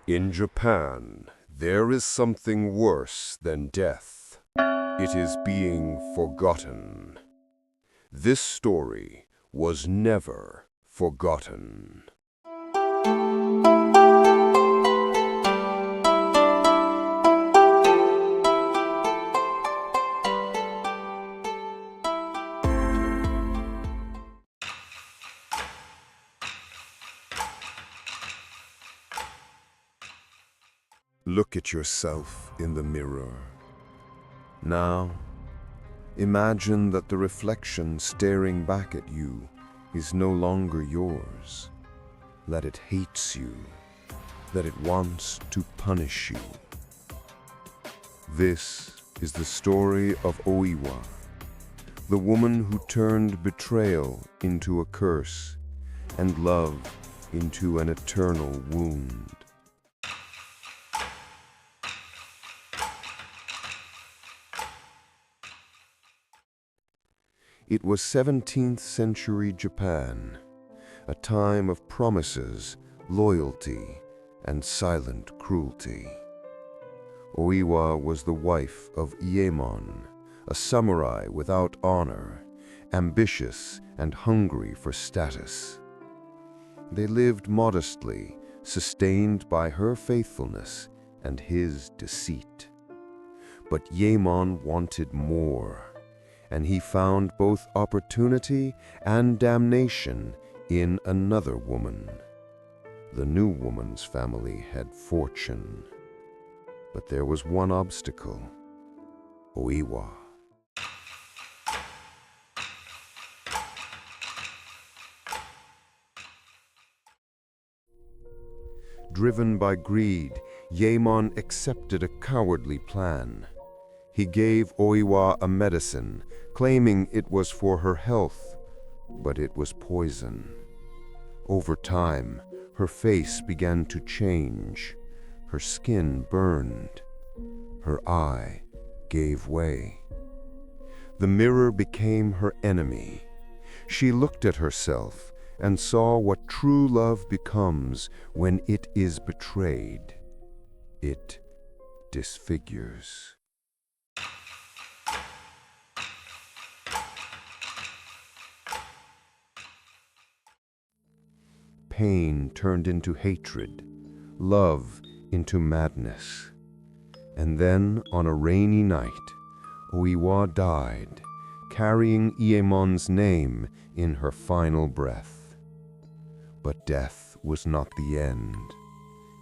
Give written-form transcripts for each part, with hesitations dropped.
In Japan, there is something worse than death. It is being forgotten. This story was never forgotten. Look at yourself in the mirror. Now, imagine that the reflection staring back at you is no longer yours, that it hates you, that it wants to punish you. This is the story of Oiwa, the woman who turned betrayal into a curse and love into an eternal wound. It was 17th century Japan, a time of promises, loyalty, and silent cruelty. Oiwa was the wife of Ieemon, a samurai without honor, ambitious and hungry for status. They lived modestly, sustained by her faithfulness and his deceit. But Ieemon wanted more, and he found both opportunity and damnation in another woman. The new woman's family had fortune, but there was one obstacle: Oiwa. Driven by greed, Ieemon accepted a cowardly plan. He gave Oiwa a medicine, claiming it was for her health, but it was poison. Over time, her face began to change. Her skin burned. Her eye gave way. The mirror became her enemy. She looked at herself and saw what true love becomes when it is betrayed. It disfigures. Pain turned into hatred, love into madness. And then, on a rainy night, Oiwa died, carrying Ieemon's name in her final breath. But death was not the end.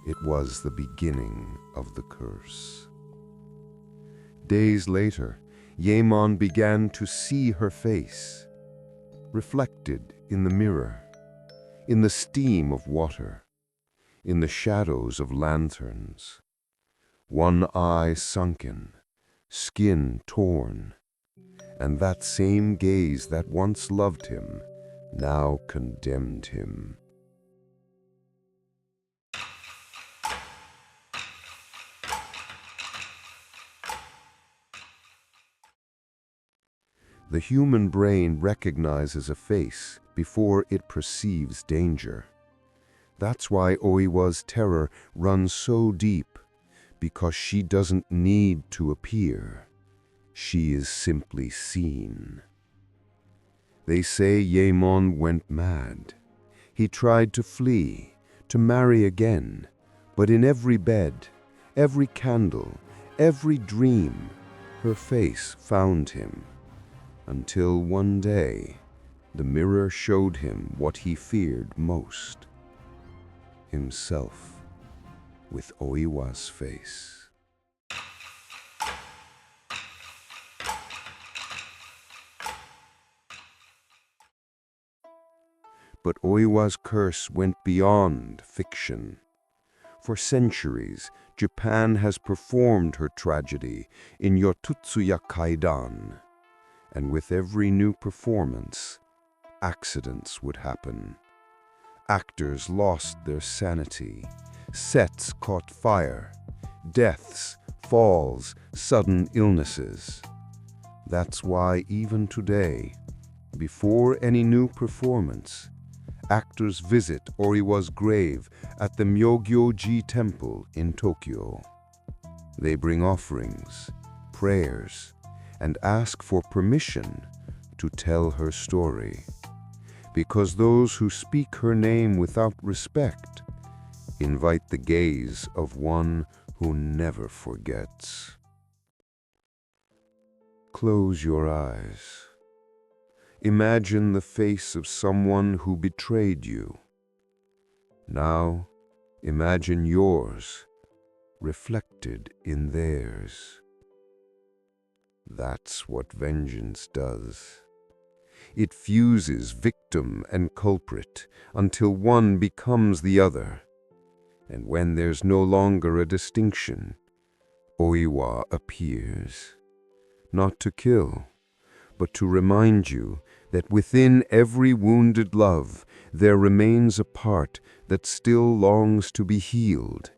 It was the beginning of the curse. Days later, Ieemon began to see her face, reflected in the mirror, in the steam of water, in the shadows of lanterns. One eye sunken, skin torn, and that same gaze that once loved him now condemned him. The human brain recognizes a face before it perceives danger. That's why Oiwa's terror runs so deep, because she doesn't need to appear. She is simply seen. They say Ieemon went mad. He tried to flee, to marry again, but in every bed, every candle, every dream, her face found him. Until one day, the mirror showed him what he feared most: himself, with Oiwa's face. But Oiwa's curse went beyond fiction. For centuries, Japan has performed her tragedy in Yotutsuya Kaidan. And with every new performance, accidents would happen. Actors lost their sanity, sets caught fire, deaths, falls, sudden illnesses. That's why even today, before any new performance, actors visit Oiwa's grave at the Myogyoji Temple in Tokyo. They bring offerings, prayers, and ask for permission to tell her story, because those who speak her name without respect invite the gaze of one who never forgets. Close your eyes. Imagine the face of someone who betrayed you. Now, imagine yours reflected in theirs. That's what vengeance does. It fuses victim and culprit until one becomes the other. And when there's no longer a distinction, Oiwa appears, not to kill, but to remind you that within every wounded love there remains a part that still longs to be healed,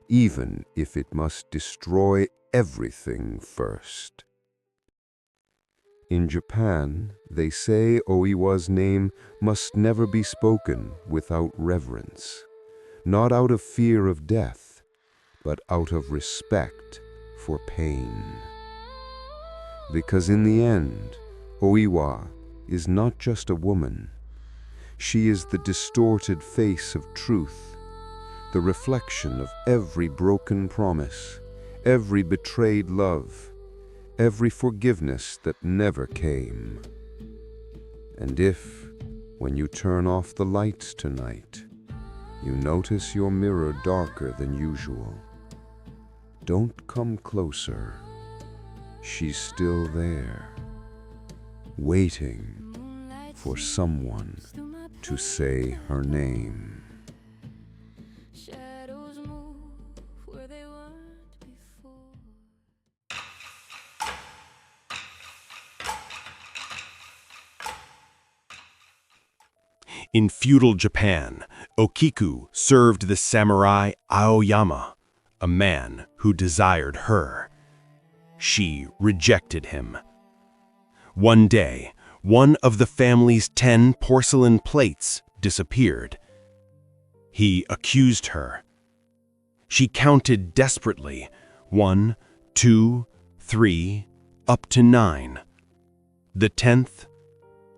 even if it must destroy everything first. In Japan, they say Oiwa's name must never be spoken without reverence, not out of fear of death, but out of respect for pain. Because in the end, Oiwa is not just a woman. She is the distorted face of truth, the reflection of every broken promise, every betrayed love, every forgiveness that never came. And if, when you turn off the lights tonight, you notice your mirror darker than usual, don't come closer. She's still there, waiting for someone to say her name. In feudal Japan, Okiku served the samurai Aoyama, a man who desired her. She rejected him. One day, one of the family's 10 porcelain plates disappeared. He accused her. She counted desperately, 1, 2, 3, up to 9. The 10th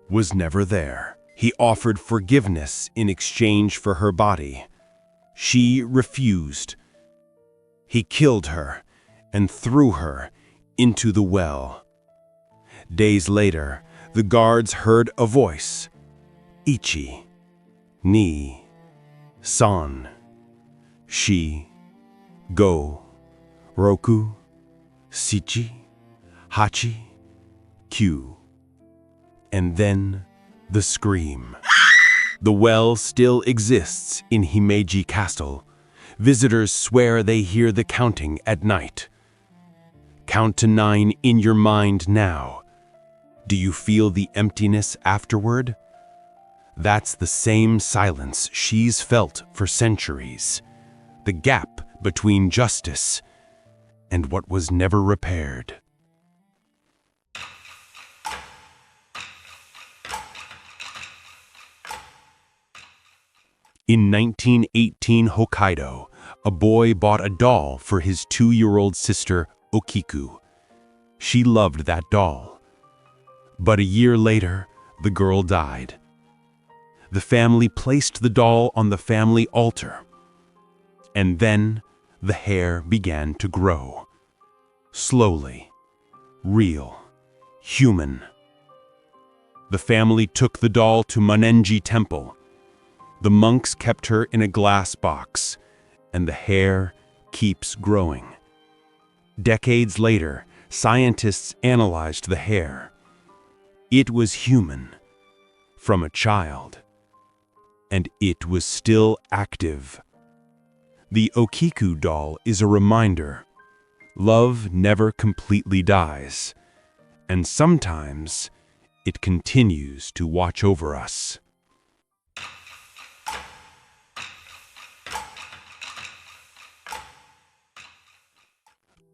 was never there. He offered forgiveness in exchange for her body. She refused. He killed her and threw her into the well. Days later, the guards heard a voice. Ichi, ni, san, shi, go, roku, shichi, hachi, kyu. And then the scream. The well still exists in Himeji Castle. Visitors swear they hear the counting at night. Count to 9 in your mind now. Do you feel the emptiness afterward? That's the same silence she's felt for centuries. The gap between justice and what was never repaired. In 1918 Hokkaido, a boy bought a doll for his 2-year-old sister, Okiku. She loved that doll. But a year later, the girl died. The family placed the doll on the family altar. And then the hair began to grow. Slowly, real, human. The family took the doll to Monenji Temple. The monks kept her in a glass box, and the hair keeps growing. Decades later, scientists analyzed the hair. It was human, from a child, and it was still active. The Okiku doll is a reminder. Love never completely dies, and sometimes it continues to watch over us.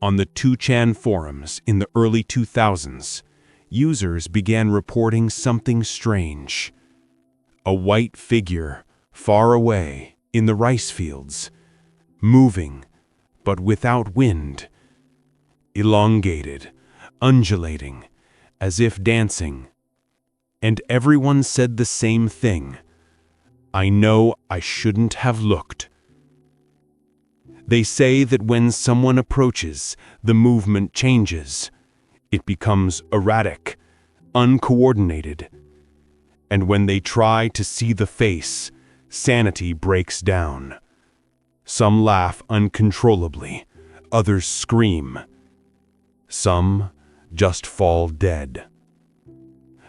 On the 2chan forums in the early 2000s, users began reporting something strange. A white figure, far away, in the rice fields, moving, but without wind, elongated, undulating, as if dancing. And everyone said the same thing. I know I shouldn't have looked. They say that when someone approaches, the movement changes. It becomes erratic, uncoordinated. And when they try to see the face, sanity breaks down. Some laugh uncontrollably, others scream. Some just fall dead.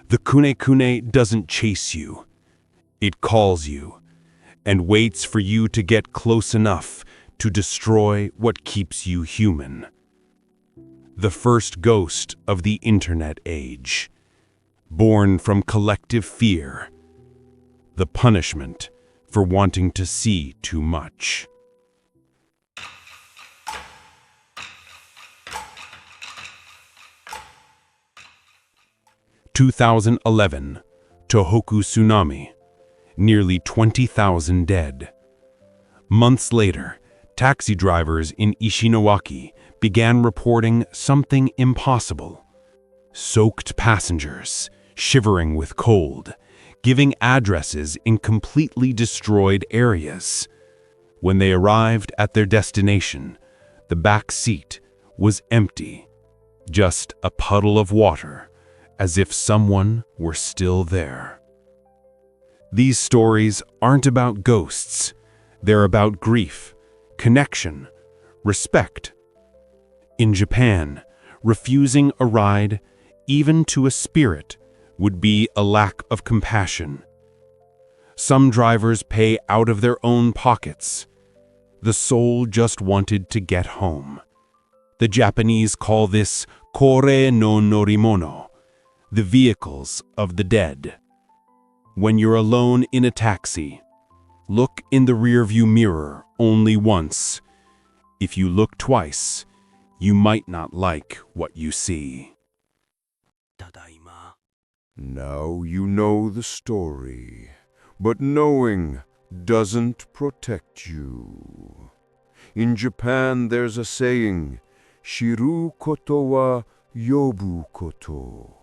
The Kunekune doesn't chase you. It calls you, and waits for you to get close enough to destroy what keeps you human. The first ghost of the internet age, born from collective fear, the punishment for wanting to see too much. (2011) Tohoku tsunami, nearly 20,000 dead. Months later, taxi drivers in Ishinowaki began reporting something impossible. Soaked passengers, shivering with cold, giving addresses in completely destroyed areas. When they arrived at their destination, the back seat was empty, just a puddle of water, as if someone were still there. These stories aren't about ghosts. They're about grief, connection, respect. In Japan, refusing a ride, even to a spirit, would be a lack of compassion. Some drivers pay out of their own pockets. The soul just wanted to get home. The Japanese call this kore no norimono, the vehicles of the dead. When you're alone in a taxi, look in the rearview mirror only once. If you look twice, you might not like what you see. Now you know the story, but knowing doesn't protect you. In Japan there's a saying, shiru koto wa yobu koto.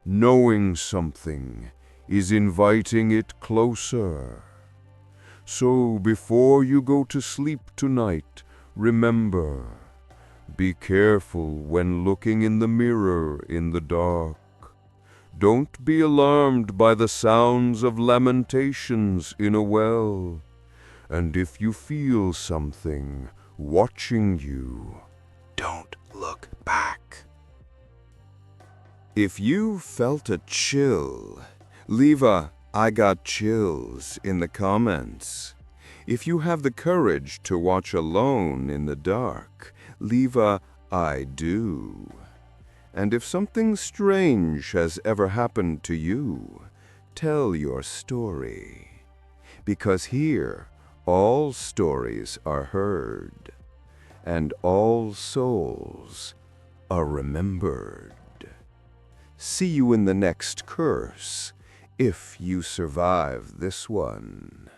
Knowing something is inviting it closer. So before you go to sleep tonight, remember, be careful when looking in the mirror in the dark. Don't be alarmed by the sounds of lamentations in a well. And if you feel something watching you, don't look back. If you felt a chill, leave a "I got chills" in the comments. If you have the courage to watch alone in the dark, leave a "I do." And if something strange has ever happened to you, tell your story. Because here, all stories are heard, and all souls are remembered. See you in the next curse, if you survive this one.